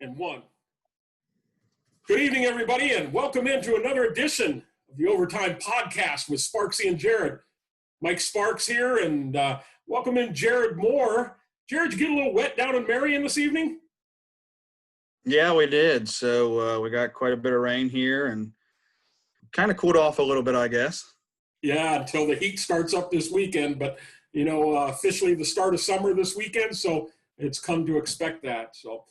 And one. Good evening, everybody, and welcome into another edition of the Overtime Podcast with Sparksy and Jared. Mike Sparks here, and welcome in Jared Moore. Jared, did you get a little wet down in Marion this evening? Yeah, we did. So we got quite a bit of rain here and kind of cooled off a little bit, I guess. Yeah, until the heat starts up this weekend, but, officially the start of summer this weekend, so it's come to expect that. So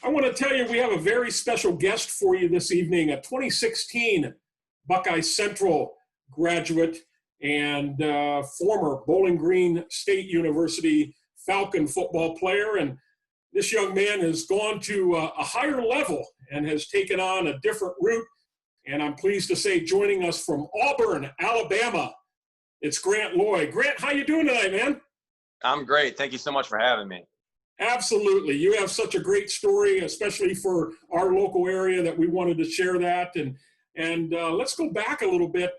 I want to tell you we have a very special guest for you this evening, a 2016 Buckeye Central graduate and former Bowling Green State University Falcon football player. And this young man has gone to a higher level and has taken on a different route. And I'm pleased to say, joining us from Auburn, Alabama, it's Grant Lloyd. Grant, how you doing tonight, man? I'm great. Thank you so much for having me. Absolutely. You have such a great story, especially for our local area, that we wanted to share that. And let's go back a little bit,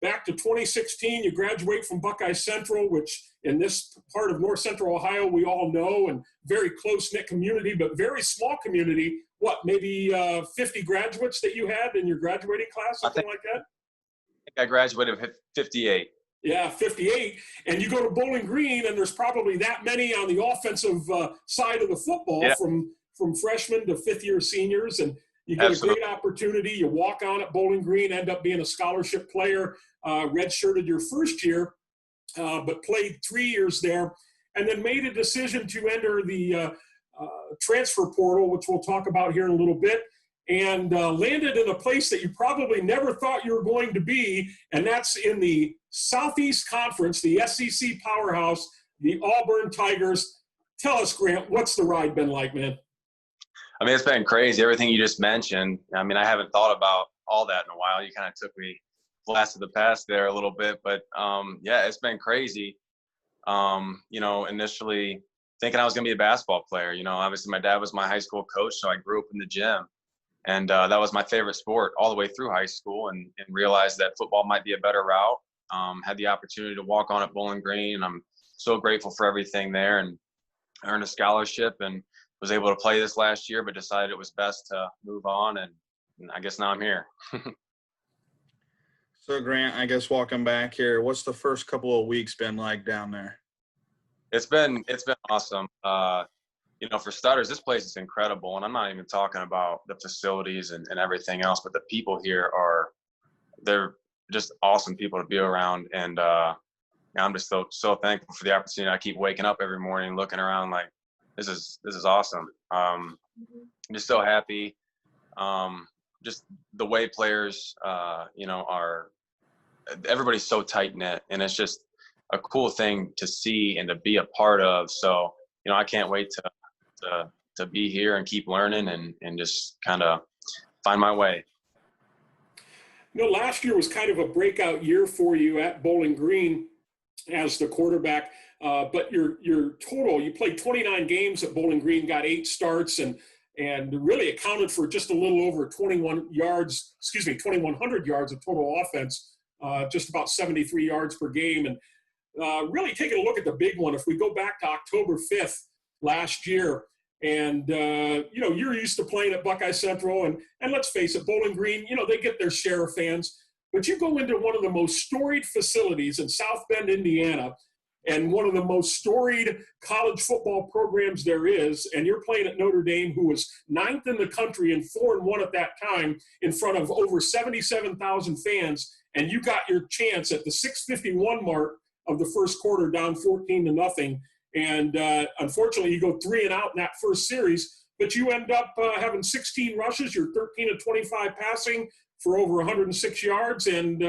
back to 2016. You graduate from Buckeye Central, which in this part of North Central Ohio, we all know, and very close-knit community, but very small community. What, maybe 50 graduates that you had in your graduating class, something like that? I think I graduated with 58. Yeah, 58. And you go to Bowling Green, and there's probably that many on the offensive side of the football, from freshmen to fifth-year seniors. And you get Absolutely. A great opportunity. You walk on at Bowling Green, end up being a scholarship player, redshirted your first year, but played 3 years there, and then made a decision to enter the transfer portal, which we'll talk about here in a little bit, and landed in a place that you probably never thought you were going to be, and that's in the Southeast Conference, the SEC powerhouse, the Auburn Tigers. Tell us, Grant, what's the ride been like, man? I mean, it's been crazy, everything you just mentioned. I mean, I haven't thought about all that in a while. You kind of took me blast of the past there a little bit, but yeah, it's been crazy. Initially thinking I was going to be a basketball player. Obviously my dad was my high school coach, so I grew up in the gym. And that was my favorite sport all the way through high school, and realized that football might be a better route. Had the opportunity to walk on at Bowling Green, and I'm so grateful for everything there, and earned a scholarship and was able to play this last year, but decided it was best to move on, and I guess now I'm here. So, Grant, I guess walking back here, what's the first couple of weeks been like down there? It's been awesome. For starters, this place is incredible, and I'm not even talking about the facilities and everything else, but the people here they're just awesome people to be around, and I'm just so thankful for the opportunity. I keep waking up every morning looking around like, this is awesome. I'm just so happy. Just the way players, everybody's so tight knit, and it's just a cool thing to see and to be a part of. So, I can't wait to be here and keep learning and just kind of find my way. Last year was kind of a breakout year for you at Bowling Green as the quarterback, but your total, you played 29 games at Bowling Green, got 8 starts, and really accounted for just a little over 2,100 yards of total offense, just about 73 yards per game. And really taking a look at the big one, if we go back to October 5th last year, and you're used to playing at Buckeye Central, and let's face it, Bowling Green, they get their share of fans, but you go into one of the most storied facilities in South Bend, Indiana, and one of the most storied college football programs there is, and you're playing at Notre Dame, who was 9th in the country and 4-1 at that time, in front of over 77,000 fans, and you got your chance at the 6:51 mark of the first quarter, down 14-0. And unfortunately, you go 3 and out in that first series, but you end up having 16 rushes. You're 13 of 25 passing for over 106 yards, and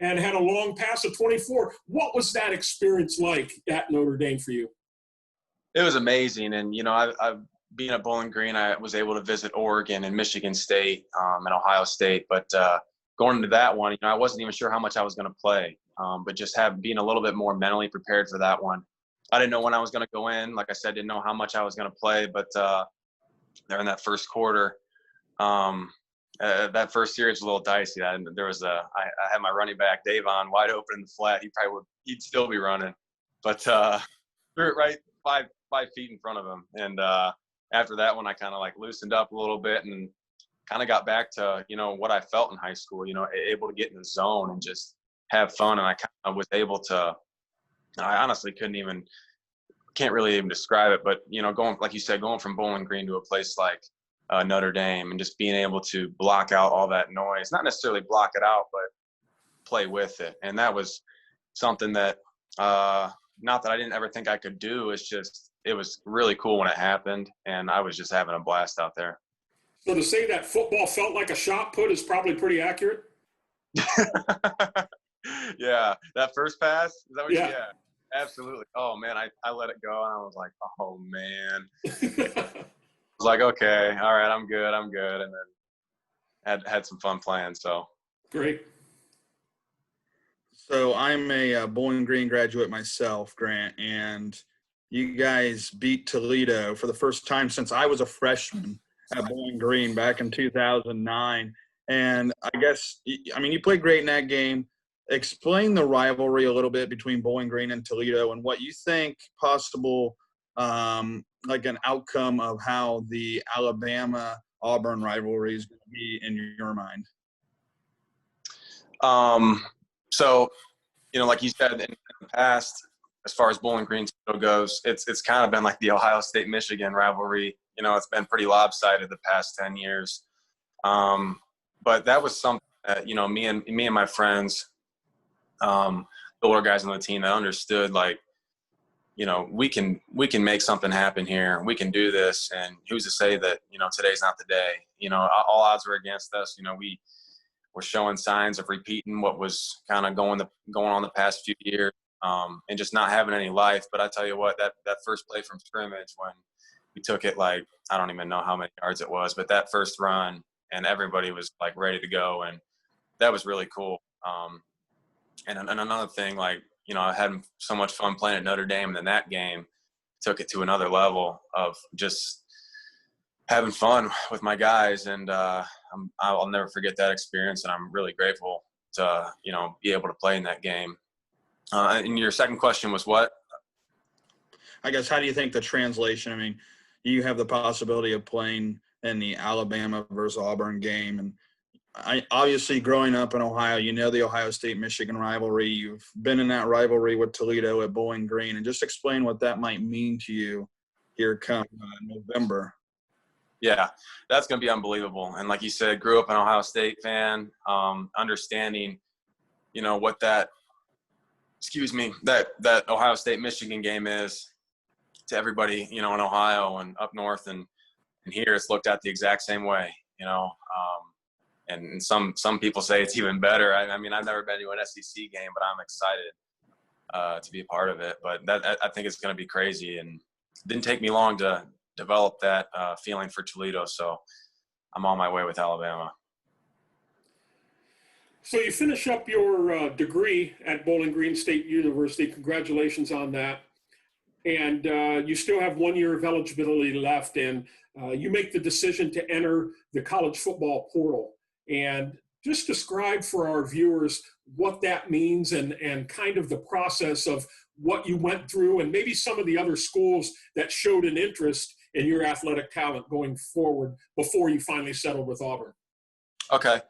had a long pass of 24. What was that experience like at Notre Dame for you? It was amazing, and I've being at Bowling Green, I was able to visit Oregon and Michigan State and Ohio State, but going into that one, I wasn't even sure how much I was going to play, but just being a little bit more mentally prepared for that one. I didn't know when I was going to go in. Like I said, didn't know how much I was going to play, but there in that first quarter, that first series was a little dicey. I had my running back Davon wide open in the flat. He'd still be running, but threw it right 5 feet in front of him, and after that one, I kind of like loosened up a little bit and kind of got back to, what I felt in high school, able to get in the zone and just have fun. And I kind of was able to, I honestly can't really even describe it, but, going, like you said, going from Bowling Green to a place like Notre Dame and just being able to block out all that noise, not necessarily block it out, but play with it. And that was something that, not that I didn't ever think I could do. It's just, it was really cool when it happened. And I was just having a blast out there. So to say that football felt like a shot put is probably pretty accurate. Yeah. That first pass. Is that what Yeah. yeah, absolutely. Oh man. I let it go and I was like, oh man. I was like, okay, all right, I'm good. And then had some fun playing. So Great. So I'm a Bowling Green graduate myself, Grant, and you guys beat Toledo for the first time since I was a freshman at Bowling Green back in 2009. And I guess, you played great in that game. Explain the rivalry a little bit between Bowling Green and Toledo and what you think possible, like an outcome of how the Alabama-Auburn rivalry is going to be in your mind. So, like you said in the past, as far as Bowling Green goes, it's kind of been like the Ohio State-Michigan rivalry. It's been pretty lopsided the past 10 years. But that was something that, me and my friends, the older guys on the team that understood, like, we can make something happen here. We can do this. And who's to say that, today's not the day. All odds were against us. We're showing signs of repeating what was kind of going on the past few years, and just not having any life. But I tell you what, that first play from scrimmage when we took it, like, I don't even know how many yards it was, but that first run and everybody was like ready to go. And that was really cool. And another thing, like, I had so much fun playing at Notre Dame, and then that game took it to another level of just having fun with my guys. And I'll never forget that experience. And I'm really grateful to, be able to play in that game. And your second question was what? I guess, how do you think the translation, you have the possibility of playing in the Alabama versus Auburn game. And obviously growing up in Ohio, the Ohio State-Michigan rivalry. You've been in that rivalry with Toledo at Bowling Green. And just explain what that might mean to you here come November. Yeah, that's going to be unbelievable. And like you said, grew up an Ohio State fan, understanding, what that Ohio State-Michigan game is to everybody, in Ohio and up north and here it's looked at the exact same way, and some people say it's even better. I've never been to an SEC game, but I'm excited to be a part of it. But I think it's going to be crazy, and it didn't take me long to develop that feeling for Toledo. So I'm on my way with Alabama. So you finish up your degree at Bowling Green State University. Congratulations on that. And you still have 1 year of eligibility left, and you make the decision to enter the college football portal. And just describe for our viewers what that means and kind of the process of what you went through, and maybe some of the other schools that showed an interest in your athletic talent going forward before you finally settled with Auburn. Okay.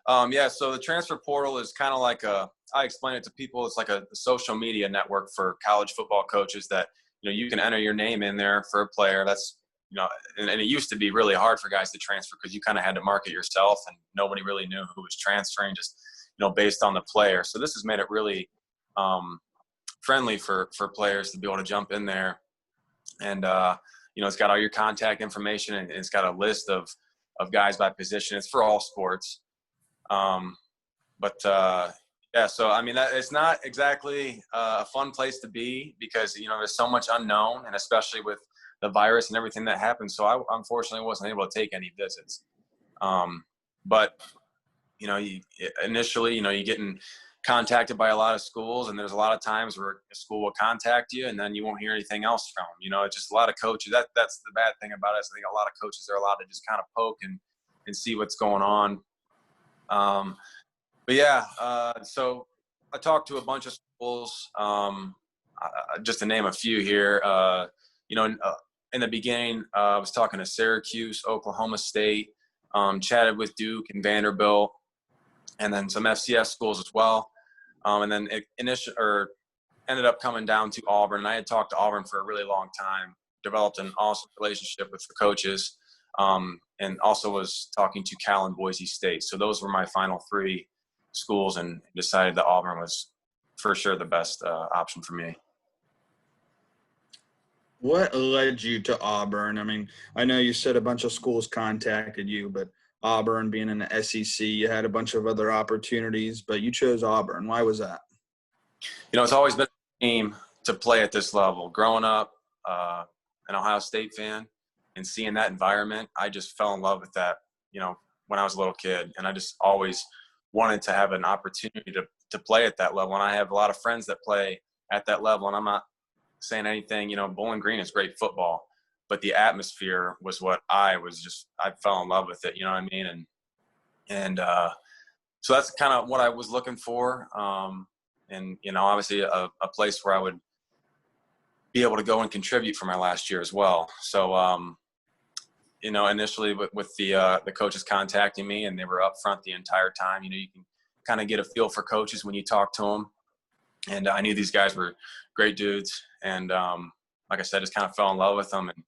So the transfer portal is kind of like I explain it to people, it's like a social media network for college football coaches that, you can enter your name in there for a player. That's, and it used to be really hard for guys to transfer because you kind of had to market yourself and nobody really knew who was transferring, just, based on the player. So this has made it really friendly for players to be able to jump in there. And, it's got all your contact information, and it's got a list of guys by position. It's for all sports. It's not exactly a fun place to be because, there's so much unknown, and especially with the virus and everything that happened. So I unfortunately wasn't able to take any visits. Initially, you're getting contacted by a lot of schools, and there's a lot of times where a school will contact you and then you won't hear anything else from them. It's just a lot of coaches. That's the bad thing about it. I think a lot of coaches are allowed to just kind of poke and see what's going on. So I talked to a bunch of schools, just to name a few here. in the beginning, I was talking to Syracuse, Oklahoma State, chatted with Duke and Vanderbilt, and then some FCS schools as well. And then it ended up coming down to Auburn. And I had talked to Auburn for a really long time, developed an awesome relationship with the coaches, and also was talking to Cal and Boise State. So those were my final 3 schools, and decided that Auburn was for sure the best option for me. What led you to Auburn? I mean, I know you said a bunch of schools contacted you, but Auburn being in the SEC, you had a bunch of other opportunities, but you chose Auburn. Why was that? It's always been a dream to play at this level. Growing up, an Ohio State fan, and seeing that environment, I just fell in love with that, when I was a little kid. And I just always wanted to have an opportunity to play at that level. And I have a lot of friends that play at that level, and I'm not saying anything, Bowling Green is great football, but the atmosphere was what I fell in love with it, you know what I mean? And so that's kind of what I was looking for. And, obviously a place where I would be able to go and contribute for my last year as well. So, initially with the coaches contacting me, and they were up front the entire time, you can kind of get a feel for coaches when you talk to them. And I knew these guys were great dudes. And like I said, just kind of fell in love with them and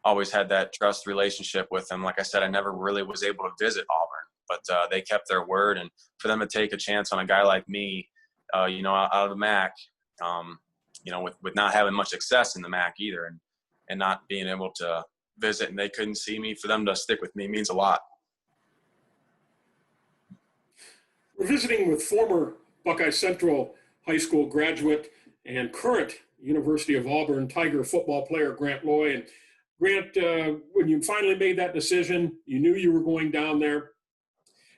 always had that trust relationship with them. Like I said, I never really was able to visit Auburn, but they kept their word. And for them to take a chance on a guy like me, out of the MAC, with not having much success in the MAC either, and not being able to visit, and they couldn't see me, for them to stick with me means a lot. We're visiting with former Buckeye Central High School graduate and current University of Auburn Tiger football player Grant Loy. And Grant, when you finally made that decision, you knew you were going down there,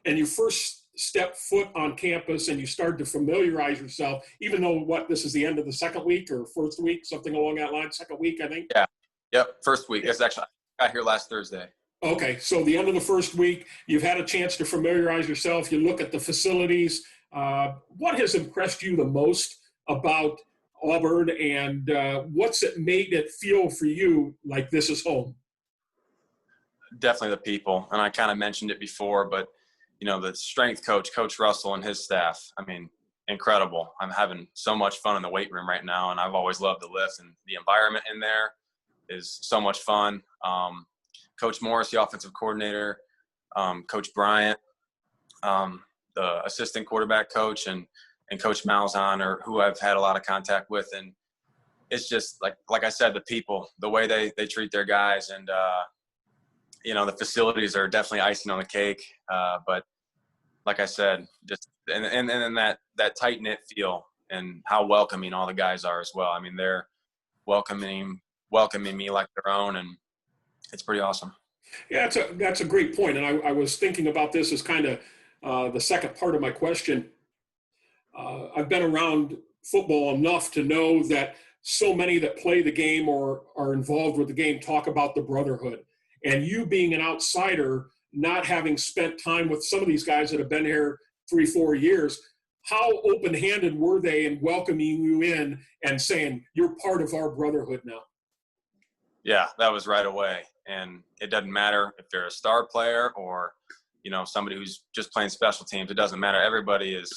and you first stepped foot on campus and you started to familiarize yourself, even though this is the end of the second week or first week, something along that line, second week, I think? Yeah. Yep. First week. It's actually, I got here last Thursday. Okay. So the end of the first week, you've had a chance to familiarize yourself. You look at the facilities. What has impressed you the most about Auburn, and what's it made it feel for you like this is home? Definitely the people. And I kind of mentioned it before, but the strength coach, Coach Russell, and his staff, I mean, incredible. I'm having so much fun in the weight room right now, and I've always loved the lift, and the environment in there is so much fun. Coach Morris, the offensive coordinator, Coach Bryant, the assistant quarterback coach, and Coach Malzahn, or who I've had a lot of contact with. And it's just like I said, the people, the way they treat their guys, and the facilities are definitely icing on the cake. But like I said, just and then that tight knit feel, and how welcoming all the guys are as well. I mean, they're welcoming me like their own, and it's pretty awesome. Yeah, that's a great point. And I was thinking about this as kind of the second part of my question. I've been around football enough to know that so many that play the game or are involved with the game talk about the brotherhood. And you being an outsider, not having spent time with some of these guys that have been here 3-4 years, how open-handed were they in welcoming you in and saying, you're part of our brotherhood now? Yeah, that was right away. And it doesn't matter if they're a star player or, somebody who's just playing special teams. It doesn't matter. Everybody is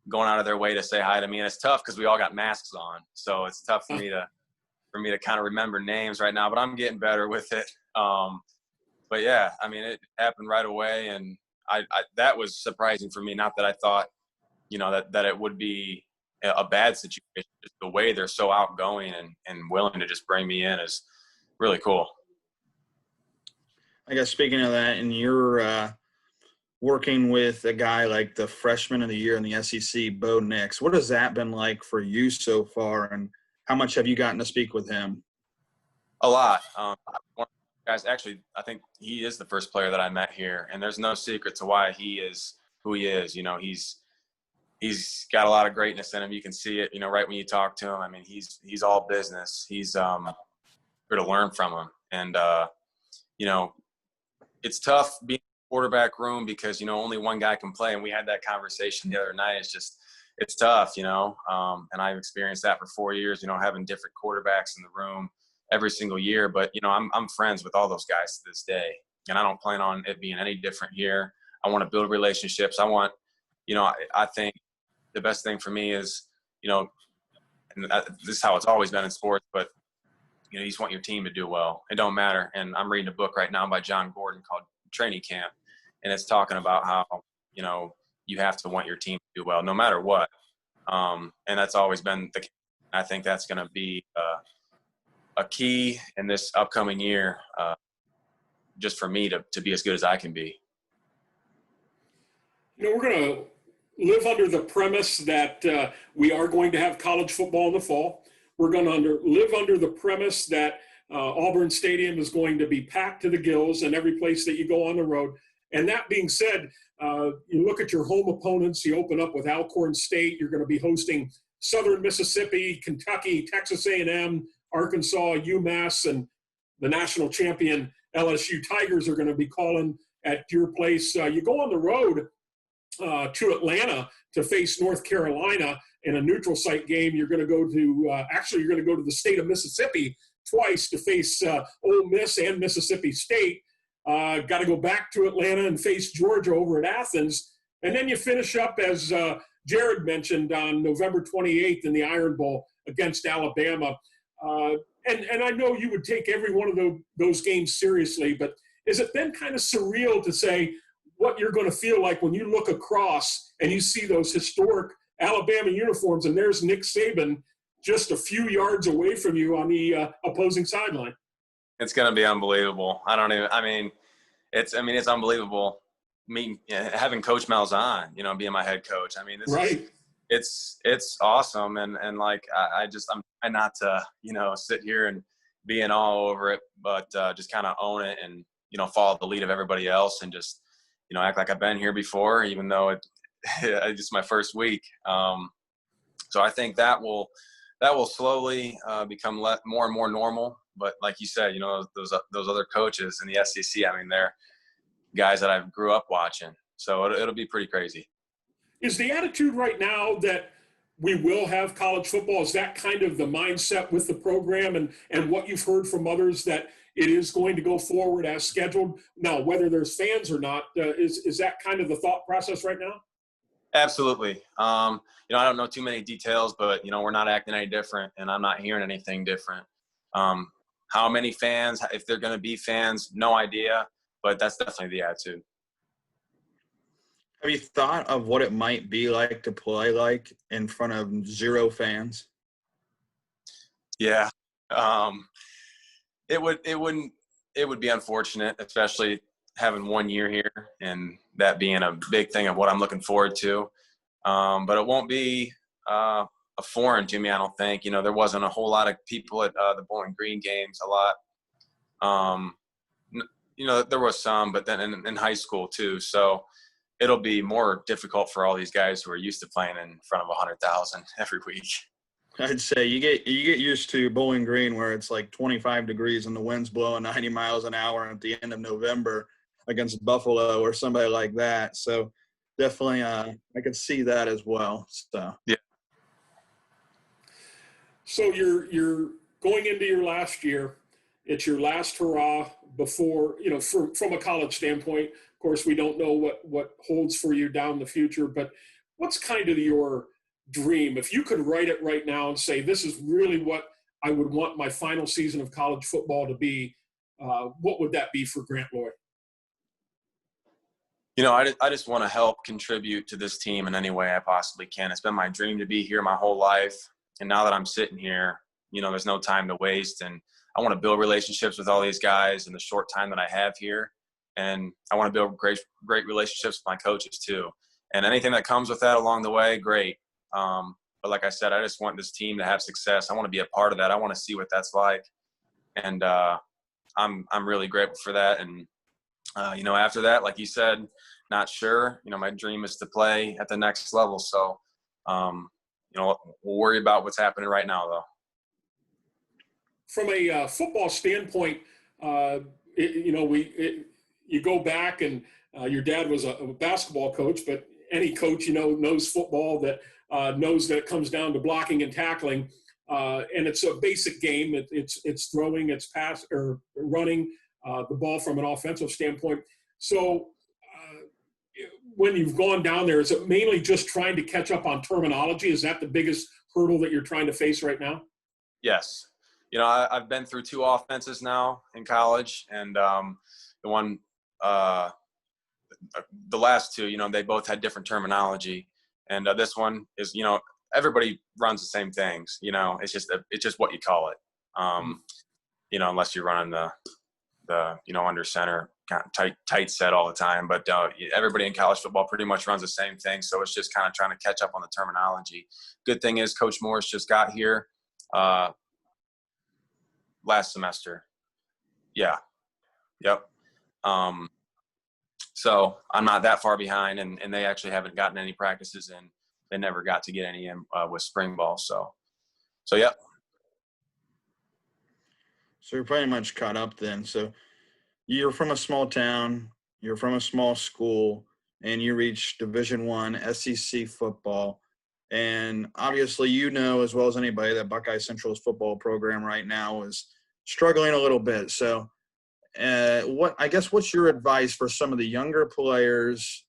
going out of their way to say hi to me. And it's tough because we all got masks on. So it's tough for me to kind of remember names right now, but I'm getting better with it. But yeah, I mean, it happened right away, and I that was surprising for me. Not that I thought, that it would be a bad situation. Just the way they're so outgoing and willing to just bring me in is really cool. I guess speaking of that, and you're working with a guy like the freshman of the year in the SEC, Bo Nix. What has that been like for you so far, and how much have you gotten to speak with him? A lot. One of the guys, actually, I think he is the first player that I met here, and there's no secret to why he is who he is. He's got a lot of greatness in him. You can see it, right when you talk to him. I mean, he's all business. He's here to learn from him, and it's tough being in the quarterback room because only one guy can play, and we had that conversation the other night. It's tough, and I've experienced that for 4 years. Having different quarterbacks in the room every single year. But, I'm friends with all those guys to this day, and I don't plan on it being any different here. I want to build relationships. I want, I think the best thing for me is, and this is how it's always been in sports, but, you just want your team to do well. It don't matter. And I'm reading a book right now by John Gordon called Training Camp, and it's talking about how, you have to want your team to do well no matter what. And that's always been the case. I think that's going to be a key in this upcoming year, just for me to be as good as I can be. We're going to live under the premise that we are going to have college football in the fall. We're going to live under the premise that Auburn Stadium is going to be packed to the gills in every place that you go on the road. And that being said, you look at your home opponents, you open up with Alcorn State, you're going to be hosting Southern Mississippi, Kentucky, Texas A&M, Arkansas, UMass, and the national champion LSU Tigers are going to be calling at your place. You go on the road to Atlanta to face North Carolina in a neutral site game. You're going to go to you're going to go to the state of Mississippi twice to face Ole Miss and Mississippi State. Got to go back to Atlanta and face Georgia over at Athens. And then you finish up, as Jared mentioned, on November 28th in the Iron Bowl against Alabama. And I know you would take every one of those games seriously, but is it then kind of surreal to say what you're going to feel like when you look across and you see those historic Alabama uniforms and there's Nick Saban just a few yards away from you on the opposing sideline? It's going to be unbelievable. It's unbelievable having Coach Malzahn, being my head coach. It's awesome. And like, I'm trying not to, sit here and being all over it, but just kind of own it and, follow the lead of everybody else and just, act like I've been here before, even though it's just my first week. So I think that will slowly become more and more normal. But like you said, those other coaches in the SEC, they're guys that I grew up watching. So it'll be pretty crazy. Is the attitude right now that we will have college football? Is that kind of the mindset with the program and what you've heard from others, that it is going to go forward as scheduled? Now, whether there's fans or not, is that kind of the thought process right now? Absolutely. I don't know too many details, but, we're not acting any different, and I'm not hearing anything different. How many fans, if they're going to be fans, no idea, but that's definitely the attitude. Have you thought of what it might be like to play like in front of 0 fans? Yeah. It would be unfortunate, especially having 1 year here and that being a big thing of what I'm looking forward to. But it won't be a foreign to me, I don't think. There wasn't a whole lot of people at the Bowling Green games a lot. There was some, but then in high school too. So it'll be more difficult for all these guys who are used to playing in front of 100,000 every week. I'd say you get used to Bowling Green, where it's like 25 degrees and the wind's blowing 90 miles an hour at the end of November against Buffalo or somebody like that. So definitely I could see that as well. So yeah. So you're going into your last year. It's your last hurrah before, from a college standpoint. Of course, we don't know what holds for you down the future, but what's kind of your dream? If you could write it right now and say, this is really what I would want my final season of college football to be, what would that be for Grant Loy? I just want to help contribute to this team in any way I possibly can. It's been my dream to be here my whole life. And now that I'm sitting here, there's no time to waste. And I want to build relationships with all these guys in the short time that I have here. And I want to build great relationships with my coaches too. And anything that comes with that along the way, great. But like I said, I just want this team to have success. I want to be a part of that. I want to see what that's like. And I'm really grateful for that. And, after that, like you said, not sure. My dream is to play at the next level. So, we'll worry about what's happening right now, though. From a football standpoint, you go back and your dad was a basketball coach, but any coach, knows football, that knows that it comes down to blocking and tackling. and it's a basic game. It's throwing, it's pass or running the ball from an offensive standpoint. So when you've gone down there, is it mainly just trying to catch up on terminology? Is that the biggest hurdle that you're trying to face right now? Yes. I've been through 2 offenses now in college, and the last 2, they both had different terminology. And this one is, everybody runs the same things, it's just what you call it. Unless you're running the under center, kind of tight set all the time. But everybody in college football pretty much runs the same thing. So it's just kind of trying to catch up on the terminology. Good thing is Coach Morris just got here last semester. Yeah. Yep. So I'm not that far behind, and they actually haven't gotten any practices in. They never got to get any in with spring ball. So yep. So you're pretty much caught up then. So you're from a small town, you're from a small school, and you reach Division I SEC football. And obviously, as well as anybody, that Buckeye Central's football program right now is struggling a little bit. So what's your advice for some of the younger players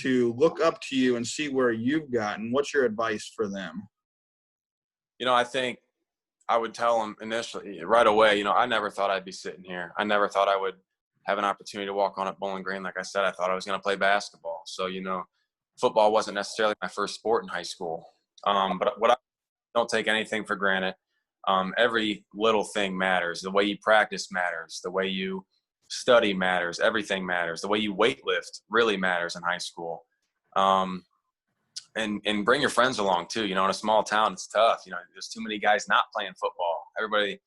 to look up to you and see where you've gotten? What's your advice for them? I think I would tell them initially, right away, I never thought I'd be sitting here. I never thought I would have an opportunity to walk on at Bowling Green. Like I said, I thought I was going to play basketball. So, football wasn't necessarily my first sport in high school. But what I don't take anything for granted. Every little thing matters. The way you practice matters. The way you study matters. Everything matters. The way you weight lift really matters in high school. And bring your friends along too. In a small town, it's tough. There's too many guys not playing football. Everybody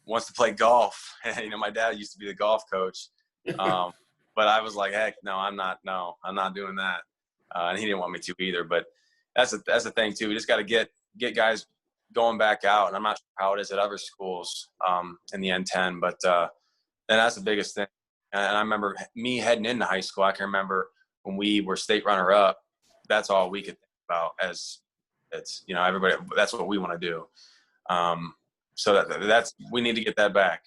wants to play golf. My dad used to be the golf coach. But I was like, heck, no, I'm not doing that. And he didn't want me to either. But that's the thing too. We just got to get guys going back out. And I'm not sure how it is at other schools in the N10, but and that's the biggest thing. And I remember me heading into high school. I can remember when we were state runner-up, that's all we could think about as it's, everybody, that's what we want to do. So that's we need to get that back.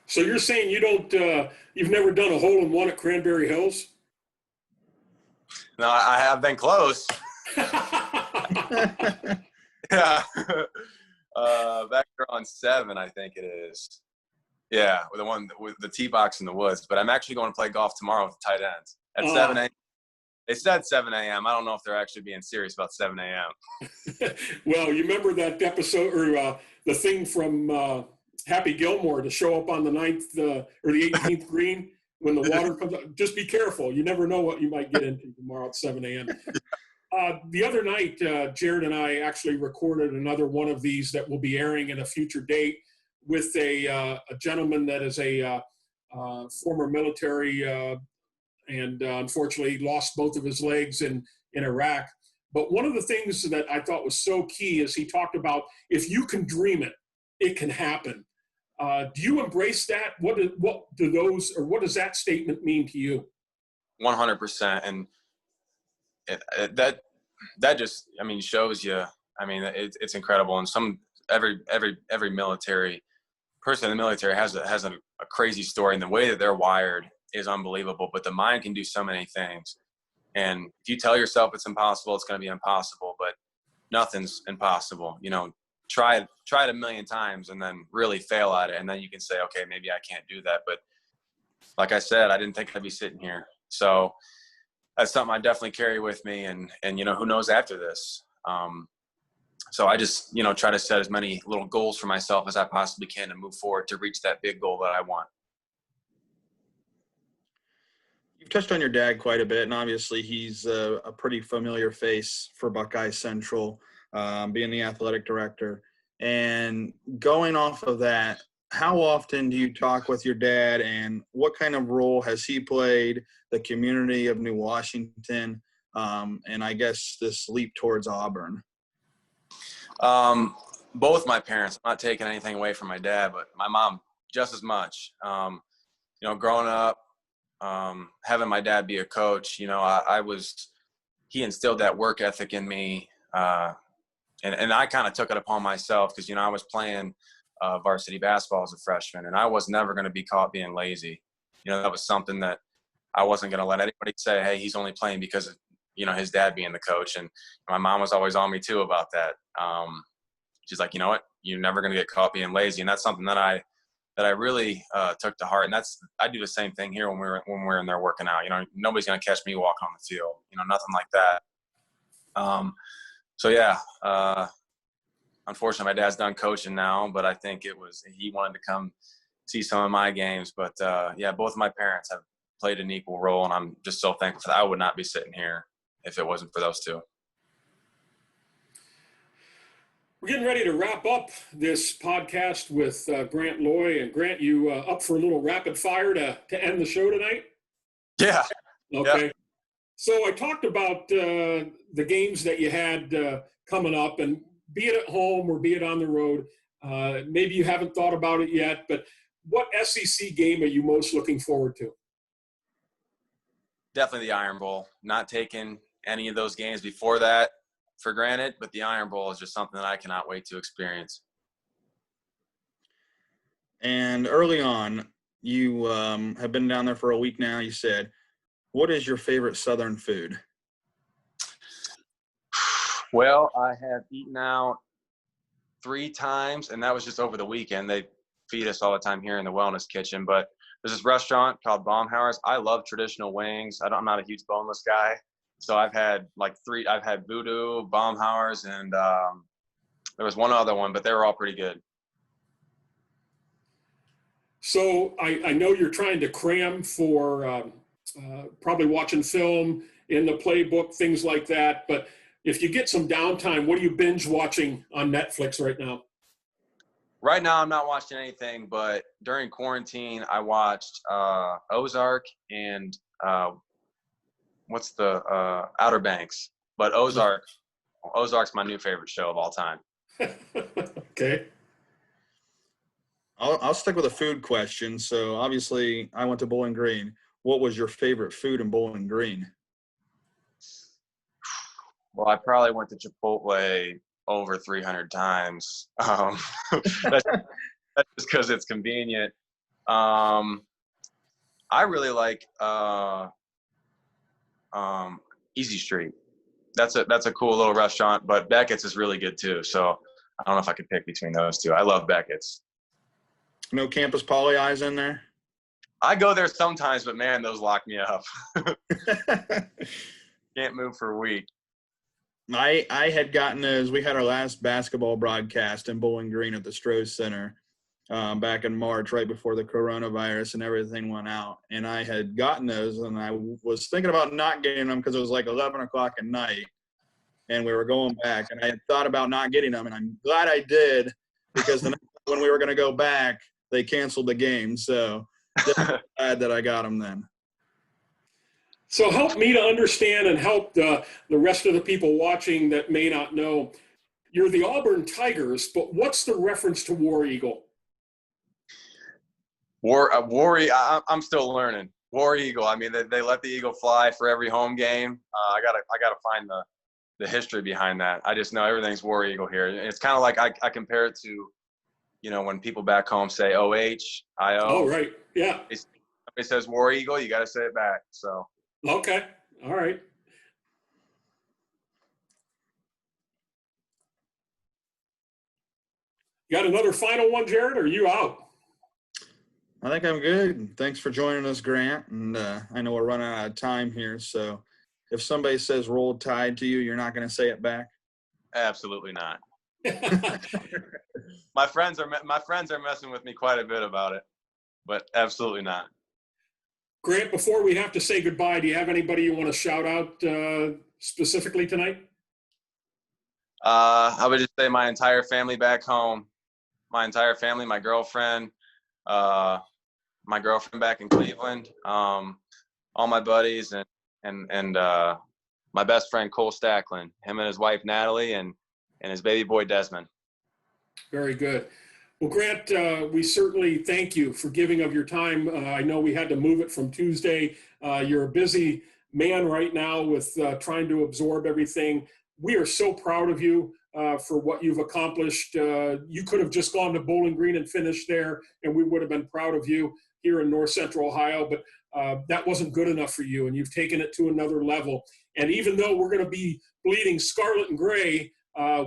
So you're saying you've never done a hole-in-one at Cranberry Hills? No, I have been close. Yeah. Back there on 7, I think it is. Yeah, with the one with the tee box in the woods. But I'm actually going to play golf tomorrow with the tight ends at 7 a.m. They said 7 a.m. I don't know if they're actually being serious about 7 a.m. Well, you remember that episode or the thing from Happy Gilmore to show up on the 9th or the 18th green when the water comes up. Just be careful. You never know what you might get into tomorrow at 7 a.m. The other night, Jared and I actually recorded another one of these that will be airing in a future date with a gentleman that is a former military and unfortunately lost both of his legs in Iraq. But one of the things that I thought was so key is he talked about if you can dream it, it can happen. Do you embrace that? What does that statement mean to you? 100%. And that just, shows you, it's incredible. And every military person in the military has a crazy story, and the way that they're wired is unbelievable, but the mind can do so many things. And if you tell yourself it's impossible, it's going to be impossible, but nothing's impossible. Try it a million times and then really fail at it. And then you can say, okay, maybe I can't do that. But like I said, I didn't think I'd be sitting here. So that's something I definitely carry with me. And who knows after this. So I just, try to set as many little goals for myself as I possibly can to move forward to reach that big goal that I want. You've touched on your dad quite a bit, and obviously he's a pretty familiar face for Buckeye Central, being the athletic director. And going off of that, how often do you talk with your dad, and what kind of role has he played, the community of New Washington, and I guess this leap towards Auburn? Both my parents. I'm not taking anything away from my dad, but my mom just as much. Growing up, having my dad be a coach, he instilled that work ethic in me and I kind of took it upon myself because, I was playing varsity basketball as a freshman, and I was never going to be caught being lazy. That was something that I wasn't going to let anybody say, hey, he's only playing because of, his dad being the coach. And my mom was always on me too about that. She's like, you know what, you're never going to get caught being lazy. And that's something that I really took to heart. And I do the same thing here when we're in there working out. Nobody's going to catch me walking on the field, nothing like that. So yeah, unfortunately my dad's done coaching now, but I think he wanted to come see some of my games. But yeah, both of my parents have played an equal role, and I'm just so thankful for that. I would not be sitting here if it wasn't for those two. We're getting ready to wrap up this podcast with Grant Loy. And Grant, you up for a little rapid fire to end the show tonight? Yeah. Okay. Yeah. So I talked about the games that you had coming up, and be it at home or be it on the road. Maybe you haven't thought about it yet, but what SEC game are you most looking forward to? Definitely the Iron Bowl. Not taking any of those games before that for granted, but the Iron Bowl is just something that I cannot wait to experience. And early on, you have been down there for a week now, you said. What is your favorite Southern food? Well, I have eaten out 3 times, and that was just over the weekend. They feed us all the time here in the Wellness Kitchen, but there's this restaurant called Baumhauer's. I love traditional wings. I'm not a huge boneless guy. So I've had I've had Voodoo, Baumhauer's, and there was one other one, but they were all pretty good. So I know you're trying to cram for probably watching film, in the playbook, things like that. But if you get some downtime, what are you binge watching on Netflix right now? Right now, I'm not watching anything, but during quarantine, I watched Ozark and what's the Outer Banks. But Ozark's my new favorite show of all time. Okay. I'll stick with a food question. So obviously, I went to Bowling Green. What was your favorite food in Bowling Green? Well, I probably went to Chipotle over 300 times. That's just because it's convenient. I really like Easy Street. That's a cool little restaurant, but Beckett's is really good too. So I don't know if I could pick between those two. I love Beckett's. No Campus Poly Eyes in there? I go there sometimes, but man, those lock me up. Can't move for a week. I had gotten those. We had our last basketball broadcast in Bowling Green at the Stroh Center back in March, right before the coronavirus and everything went out. And I had gotten those, and I was thinking about not getting them because it was like 11 o'clock at night, and we were going back. And I had thought about not getting them, and I'm glad I did, because the next when we were going to go back, they canceled the game. So glad that I got them then. So help me to understand and help the rest of the people watching that may not know. You're the Auburn Tigers, but what's the reference to War Eagle? I'm still learning. War Eagle. I mean, they let the eagle fly for every home game. I gotta find the history behind that. I just know everything's War Eagle here. It's kind of like I compare it to, when people back home say OH, IO. Oh, right. Yeah. It says War Eagle, you got to say it back. So. Okay. All right. Got another final one, Jared, or are you out? I think I'm good. Thanks for joining us, Grant. And I know we're running out of time here. So if somebody says Roll Tide to you, you're not going to say it back? Absolutely not. My friends are messing with me quite a bit about it, but absolutely not. Grant, before we have to say goodbye, do you have anybody you want to shout out specifically tonight? I would just say my entire family back home, my entire family, my girlfriend back in Cleveland, all my buddies, and my best friend Cole Stacklin, him and his wife Natalie, and his baby boy Desmond. Very good. Well, Grant, we certainly thank you for giving of your time. I know we had to move it from Tuesday. You're a busy man right now with trying to absorb everything. We are so proud of you. for what you've accomplished. You could have just gone to Bowling Green and finished there, and we would have been proud of you here in North Central Ohio, but that wasn't good enough for you, and you've taken it to another level. And even though we're going to be bleeding scarlet and gray,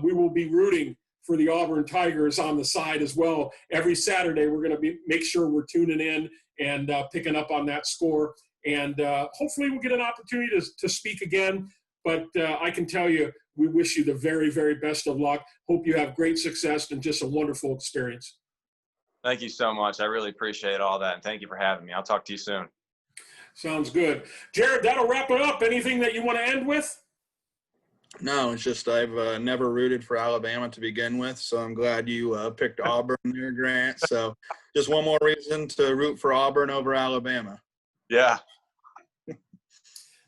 we will be rooting for the Auburn Tigers on the side as well. Every Saturday, we're going to make sure we're tuning in and picking up on that score. And hopefully we'll get an opportunity to speak again. But I can tell you, we wish you the very, very best of luck. Hope you have great success and just a wonderful experience. Thank you so much. I really appreciate all that. And thank you for having me. I'll talk to you soon. Sounds good. Jared, that'll wrap it up. Anything that you want to end with? No, it's just I've never rooted for Alabama to begin with, so I'm glad you picked Auburn there, Grant. So just one more reason to root for Auburn over Alabama. Yeah.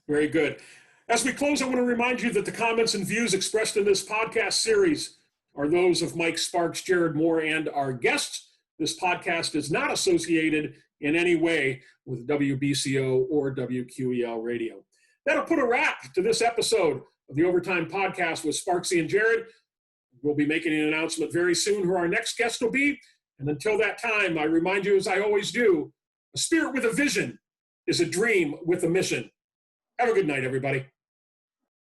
Very good. As we close, I want to remind you that the comments and views expressed in this podcast series are those of Mike Sparks, Jared Moore, and our guests. This podcast is not associated in any way with WBCO or WQEL Radio. That'll put a wrap to this episode of the Overtime Podcast with Sparksy and Jared. We'll be making an announcement very soon who our next guest will be. And until that time, I remind you, as I always do, a spirit with a vision is a dream with a mission. Have a good night, everybody.